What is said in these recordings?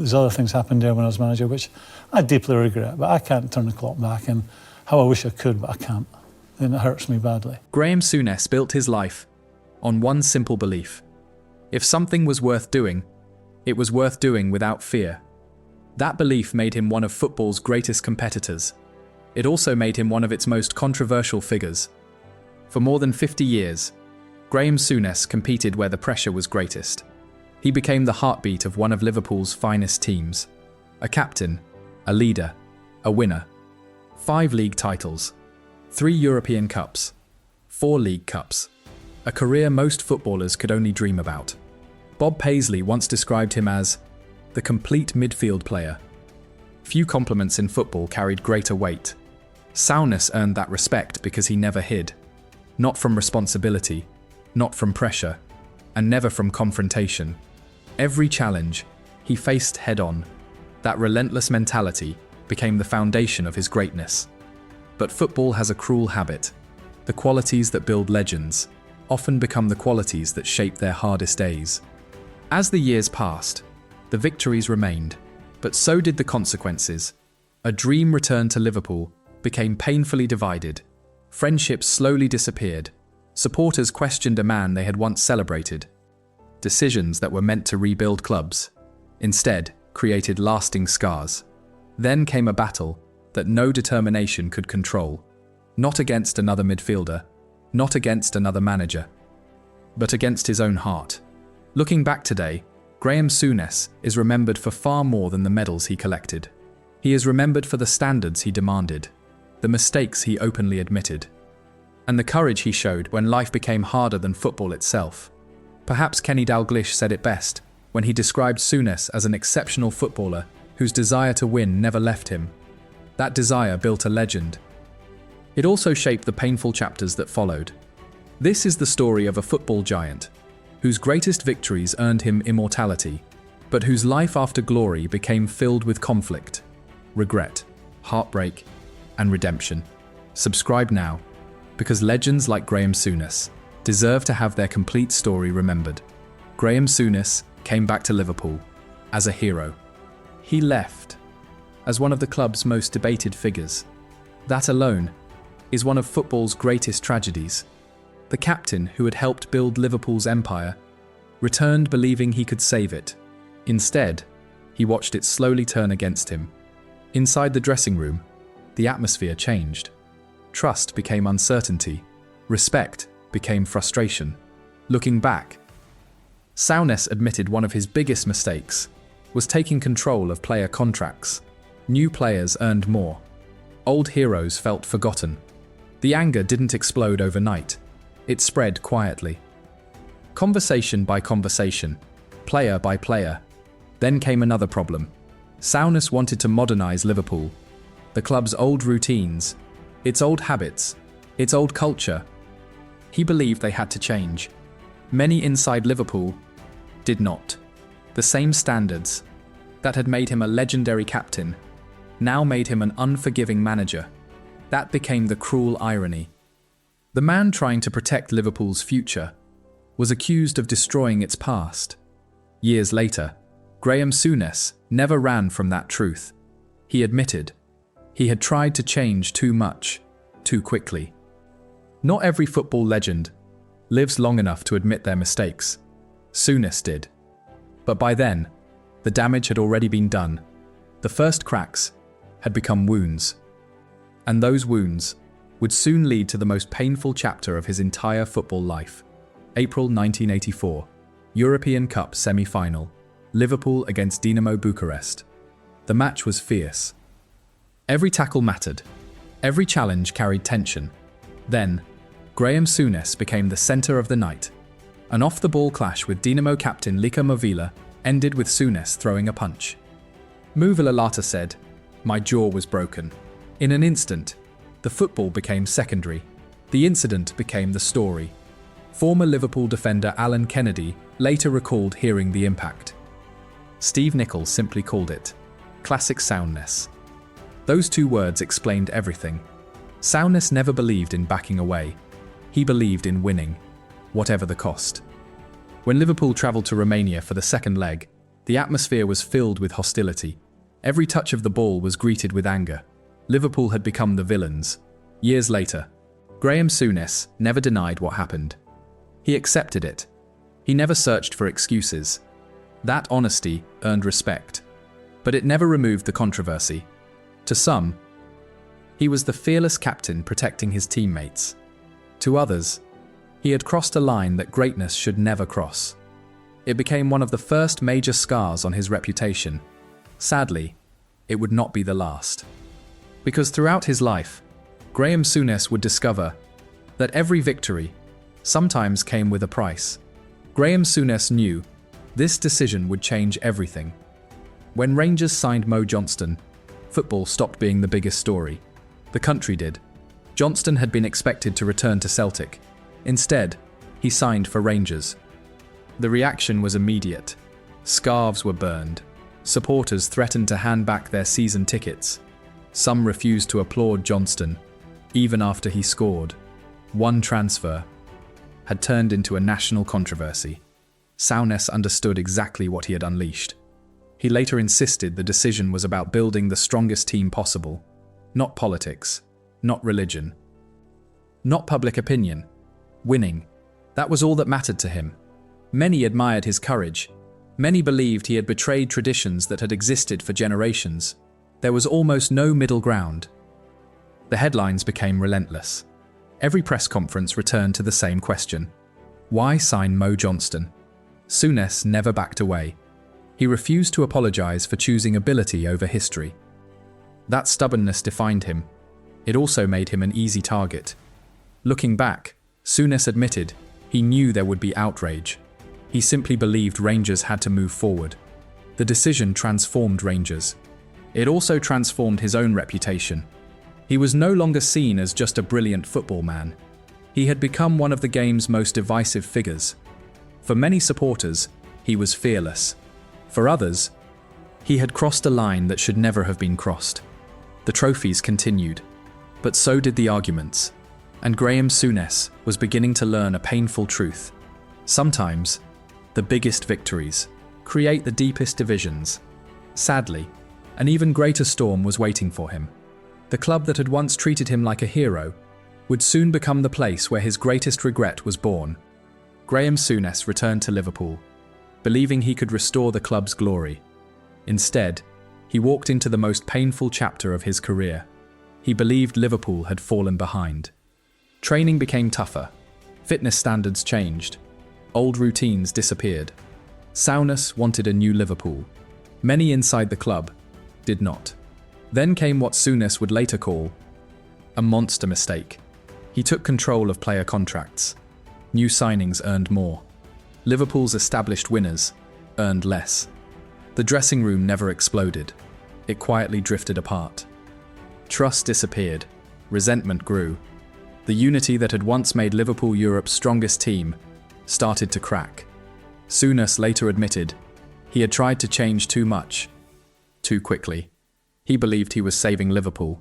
There's other things happened there when I was manager, which I deeply regret, but I can't turn the clock back, and how I wish I could, but I can't. And it hurts me badly. Graeme Souness built his life on one simple belief. If something was worth doing, it was worth doing without fear. That belief made him one of football's greatest competitors. It also made him one of its most controversial figures. For more than 50 years, Graeme Souness competed where the pressure was greatest. He became the heartbeat of one of Liverpool's finest teams. A captain, a leader, a winner. 5 league titles, 3 European Cups, 4 League Cups. A career most footballers could only dream about. Bob Paisley once described him as the complete midfield player. Few compliments in football carried greater weight. Souness earned that respect because he never hid. Not from responsibility, not from pressure, and never from confrontation. Every challenge he faced head-on. That relentless mentality became the foundation of his greatness. But football has a cruel habit. The qualities that build legends often become the qualities that shape their hardest days. As the years passed, the victories remained, but so did the consequences. A dream return to Liverpool became painfully divided. Friendships slowly disappeared. Supporters questioned a man they had once celebrated. Decisions that were meant to rebuild clubs, instead, created lasting scars. Then came a battle that no determination could control. Not against another midfielder, not against another manager, but against his own heart. Looking back today, Graeme Souness is remembered for far more than the medals he collected. He is remembered for the standards he demanded, the mistakes he openly admitted, and the courage he showed when life became harder than football itself. Perhaps Kenny Dalglish said it best when he described Souness as an exceptional footballer whose desire to win never left him. That desire built a legend. It also shaped the painful chapters that followed. This is the story of a football giant, whose greatest victories earned him immortality, but whose life after glory became filled with conflict, regret, heartbreak, and redemption. Subscribe now, because legends like Graeme Souness deserve to have their complete story remembered. Graeme Souness came back to Liverpool as a hero. He left as one of the club's most debated figures. That alone is one of football's greatest tragedies. The captain who had helped build Liverpool's empire returned believing he could save it. Instead, he watched it slowly turn against him. Inside the dressing room, the atmosphere changed. Trust became uncertainty. Respect became frustration. Looking back, Souness admitted one of his biggest mistakes was taking control of player contracts. New players earned more. Old heroes felt forgotten. The anger didn't explode overnight. It spread quietly. Conversation by conversation, player by player. Then came another problem. Souness wanted to modernize Liverpool. The club's old routines, its old habits, its old culture. He believed they had to change. Many inside Liverpool did not. The same standards that had made him a legendary captain now made him an unforgiving manager. That became the cruel irony. The man trying to protect Liverpool's future was accused of destroying its past. Years later, Graeme Souness never ran from that truth. He admitted he had tried to change too much, too quickly. Not every football legend lives long enough to admit their mistakes. Souness did. But by then, the damage had already been done. The first cracks had become wounds. And those wounds would soon lead to the most painful chapter of his entire football life. April 1984, European Cup semi-final, Liverpool against Dinamo Bucharest. The match was fierce. Every tackle mattered. Every challenge carried tension. Then, Graeme Souness became the centre of the night. An off-the-ball clash with Dinamo captain Lika Movila ended with Souness throwing a punch. Movila later said, "My jaw was broken." In an instant, the football became secondary. The incident became the story. Former Liverpool defender Alan Kennedy later recalled hearing the impact. Steve Nicol simply called it classic Souness. Those two words explained everything. Souness never believed in backing away. He believed in winning, whatever the cost. When Liverpool travelled to Romania for the second leg, The atmosphere was filled with hostility. Every touch of the ball was greeted with anger. Liverpool had become the villains. Years later, Graeme Souness never denied what happened. He accepted it. He never searched for excuses. That honesty earned respect. But it never removed the controversy. To some, he was the fearless captain protecting his teammates. To others, he had crossed a line that greatness should never cross. It became one of the first major scars on his reputation. Sadly, it would not be the last. Because throughout his life, Graeme Souness would discover that every victory sometimes came with a price. Graeme Souness knew this decision would change everything. When Rangers signed Mo Johnston, football stopped being the biggest story. The country did. Johnston had been expected to return to Celtic. Instead, he signed for Rangers. The reaction was immediate. Scarves were burned. Supporters threatened to hand back their season tickets. Some refused to applaud Johnston, even after he scored. One transfer had turned into a national controversy. Souness understood exactly what he had unleashed. He later insisted the decision was about building the strongest team possible. Not politics, not religion, not public opinion. Winning. That was all that mattered to him. Many admired his courage. Many believed he had betrayed traditions that had existed for generations. There was almost no middle ground. The headlines became relentless. Every press conference returned to the same question. Why sign Mo Johnston? Souness never backed away. He refused to apologize for choosing ability over history. That stubbornness defined him. It also made him an easy target. Looking back, Souness admitted he knew there would be outrage. He simply believed Rangers had to move forward. The decision transformed Rangers. It also transformed his own reputation. He was no longer seen as just a brilliant football man. He had become one of the game's most divisive figures. For many supporters, he was fearless. For others, he had crossed a line that should never have been crossed. The trophies continued, but so did the arguments. And Graeme Souness was beginning to learn a painful truth. Sometimes, the biggest victories create the deepest divisions. Sadly, an even greater storm was waiting for him. The club that had once treated him like a hero would soon become the place where his greatest regret was born. Graeme Souness returned to Liverpool, believing he could restore the club's glory. Instead, he walked into the most painful chapter of his career. He believed Liverpool had fallen behind. Training became tougher. Fitness standards changed. Old routines disappeared. Souness wanted a new Liverpool. Many inside the club did not. Then came what Souness would later call a monster mistake. He took control of player contracts. New signings earned more. Liverpool's established winners earned less. The dressing room never exploded. It quietly drifted apart. Trust disappeared. Resentment grew. The unity that had once made Liverpool Europe's strongest team started to crack. Souness later admitted he had tried to change too much, too quickly. He believed he was saving Liverpool.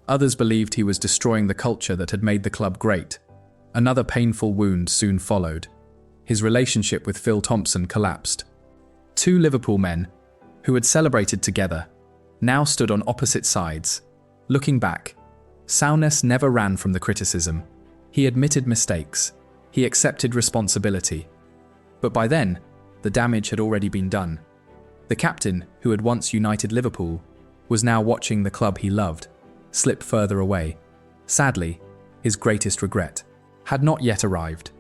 Others believed he was destroying the culture that had made the club great. Another painful wound soon followed. His relationship with Phil Thompson collapsed. Two Liverpool men, who had celebrated together, now stood on opposite sides. Looking back, Souness never ran from the criticism. He admitted mistakes. He accepted responsibility. But by then, the damage had already been done. The captain, who had once united Liverpool, was now watching the club he loved slip further away. Sadly, his greatest regret had not yet arrived.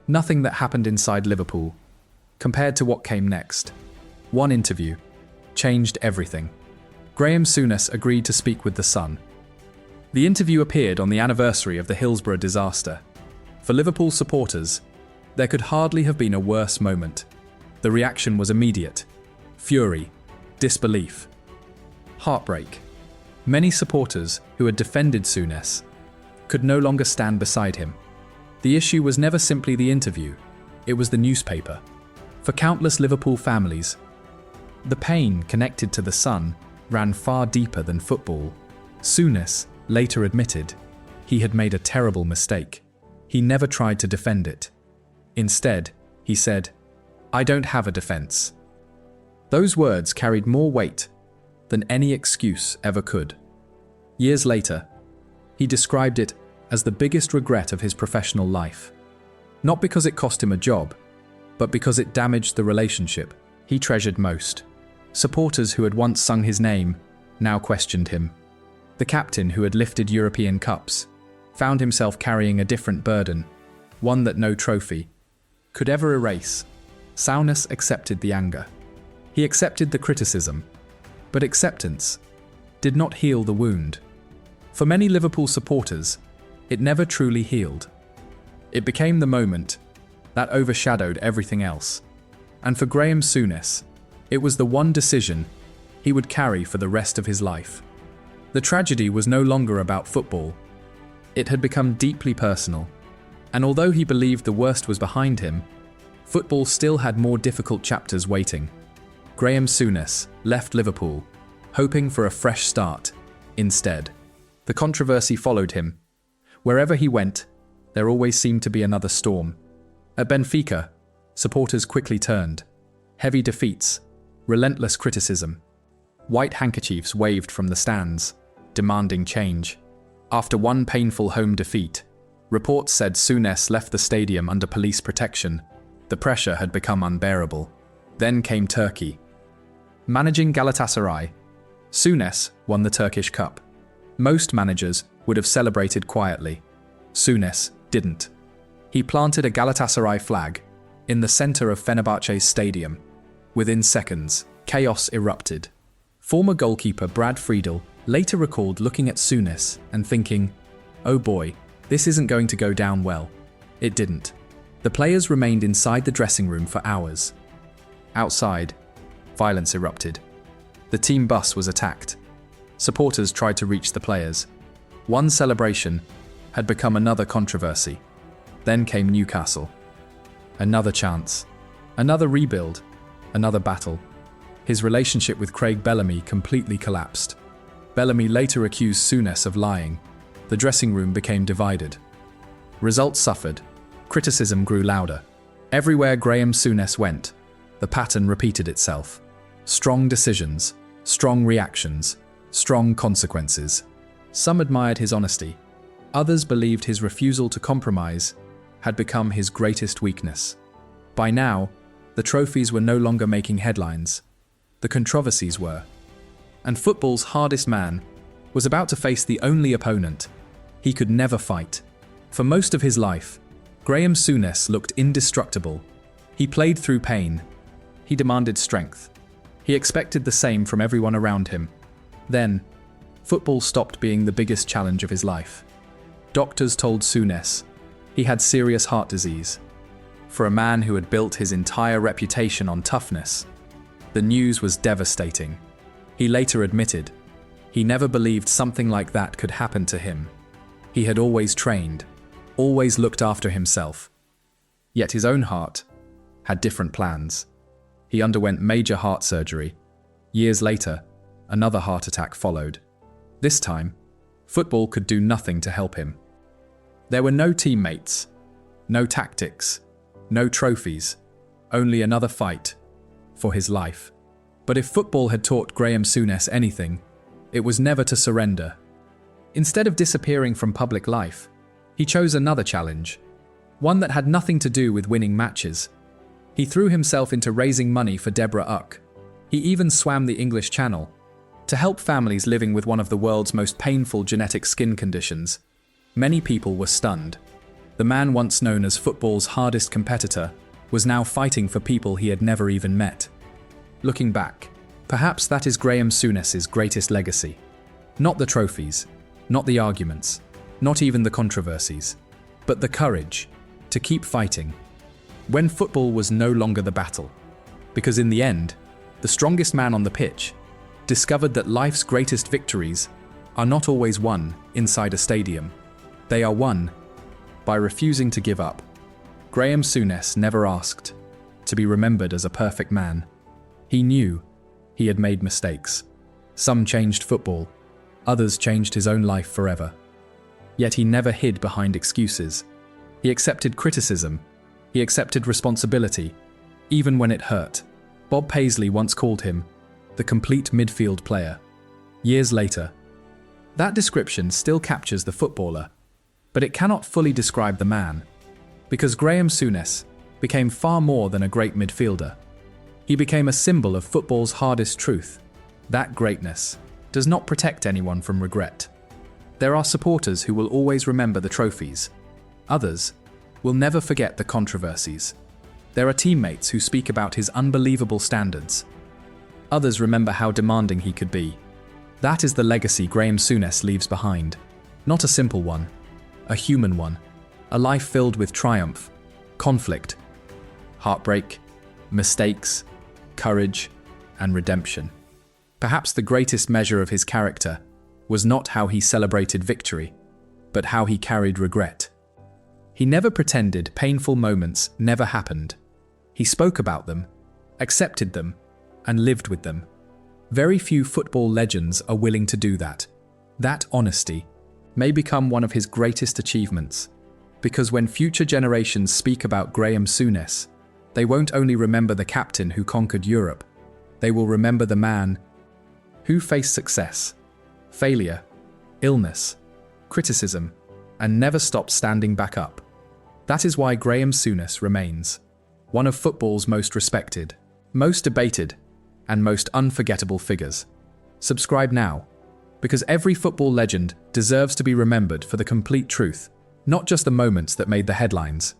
Nothing that happened inside Liverpool compared to what came next. One interview changed everything. Graeme Souness agreed to speak with The Sun. The interview appeared on the anniversary of the Hillsborough disaster. For Liverpool supporters, there could hardly have been a worse moment. The reaction was immediate. Fury, disbelief, heartbreak. Many supporters who had defended Souness could no longer stand beside him. The issue was never simply the interview, it was the newspaper. For countless Liverpool families, the pain connected to The Sun ran far deeper than football. Souness later admitted he had made a terrible mistake. He never tried to defend it. Instead, he said, "I don't have a defense." Those words carried more weight than any excuse ever could. Years later, he described it as the biggest regret of his professional life. Not because it cost him a job, but because it damaged the relationship he treasured most. Supporters who had once sung his name now questioned him. The captain who had lifted European cups found himself carrying a different burden, one that no trophy could ever erase. Souness accepted the anger. He accepted the criticism, but acceptance did not heal the wound. For many Liverpool supporters, it never truly healed. It became the moment that overshadowed everything else. And for Graeme Souness, it was the one decision he would carry for the rest of his life. The tragedy was no longer about football. It had become deeply personal. And although he believed the worst was behind him, football still had more difficult chapters waiting. Graeme Souness left Liverpool, hoping for a fresh start. Instead, the controversy followed him. Wherever he went, there always seemed to be another storm. At Benfica, supporters quickly turned. Heavy defeats, relentless criticism. White handkerchiefs waved from the stands, demanding change. After one painful home defeat, reports said Souness left the stadium under police protection. The pressure had become unbearable. Then came Turkey. Managing Galatasaray, Souness won the Turkish Cup. Most managers would have celebrated quietly. Souness didn't. He planted a Galatasaray flag in the center of Fenerbahce's stadium. Within seconds, chaos erupted. Former goalkeeper Brad Friedel later recalled looking at Souness and thinking, "Oh boy, this isn't going to go down well." It didn't. The players remained inside the dressing room for hours. Outside, violence erupted. The team bus was attacked. Supporters tried to reach the players. One celebration had become another controversy. Then came Newcastle. Another chance. Another rebuild. Another battle. His relationship with Craig Bellamy completely collapsed. Bellamy later accused Souness of lying. The dressing room became divided. Results suffered. Criticism grew louder. Everywhere Graeme Souness went, the pattern repeated itself. Strong decisions, strong reactions, strong consequences. Some admired his honesty. Others believed his refusal to compromise had become his greatest weakness. By now, the trophies were no longer making headlines. The controversies were. And football's hardest man was about to face the only opponent he could never fight. For most of his life, Graeme Souness looked indestructible. He played through pain. He demanded strength. He expected the same from everyone around him. Then, football stopped being the biggest challenge of his life. Doctors told Souness he had serious heart disease. For a man who had built his entire reputation on toughness, the news was devastating. He later admitted he never believed something like that could happen to him. He had always trained, always looked after himself. Yet his own heart had different plans. He underwent major heart surgery. Years later, another heart attack followed. This time, football could do nothing to help him. There were no teammates, no tactics, no trophies, only another fight for his life. But if football had taught Graeme Souness anything, it was never to surrender. Instead of disappearing from public life, he chose another challenge, one that had nothing to do with winning matches. He threw himself into raising money for Deborah Uck. He even swam the English Channel to help families living with one of the world's most painful genetic skin conditions. Many people were stunned. The man once known as football's hardest competitor was now fighting for people he had never even met. Looking back, perhaps that is Graeme Souness's greatest legacy. Not the trophies, not the arguments, not even the controversies, but the courage to keep fighting when football was no longer the battle. Because in the end, the strongest man on the pitch discovered that life's greatest victories are not always won inside a stadium. They are won by refusing to give up. Graeme Souness never asked to be remembered as a perfect man. He knew he had made mistakes. Some changed football, others changed his own life forever. Yet he never hid behind excuses. He accepted criticism. He accepted responsibility, even when it hurt. Bob Paisley once called him the complete midfield player. Years later, that description still captures the footballer, but it cannot fully describe the man, because Graeme Souness became far more than a great midfielder. He became a symbol of football's hardest truth. That greatness does not protect anyone from regret. There are supporters who will always remember the trophies. Others will never forget the controversies. There are teammates who speak about his unbelievable standards. Others remember how demanding he could be. That is the legacy Graeme Souness leaves behind. Not a simple one, a human one. A life filled with triumph, conflict, heartbreak, mistakes, courage, and redemption. Perhaps the greatest measure of his character was not how he celebrated victory, but how he carried regret. He never pretended painful moments never happened. He spoke about them, accepted them, and lived with them. Very few football legends are willing to do that. That honesty may become one of his greatest achievements, because when future generations speak about Graeme Souness, they won't only remember the captain who conquered Europe, they will remember the man who faced success, failure, illness, criticism, and never stopped standing back up. That is why Graeme Souness remains one of football's most respected, most debated, and most unforgettable figures. Subscribe now, because every football legend deserves to be remembered for the complete truth, not just the moments that made the headlines.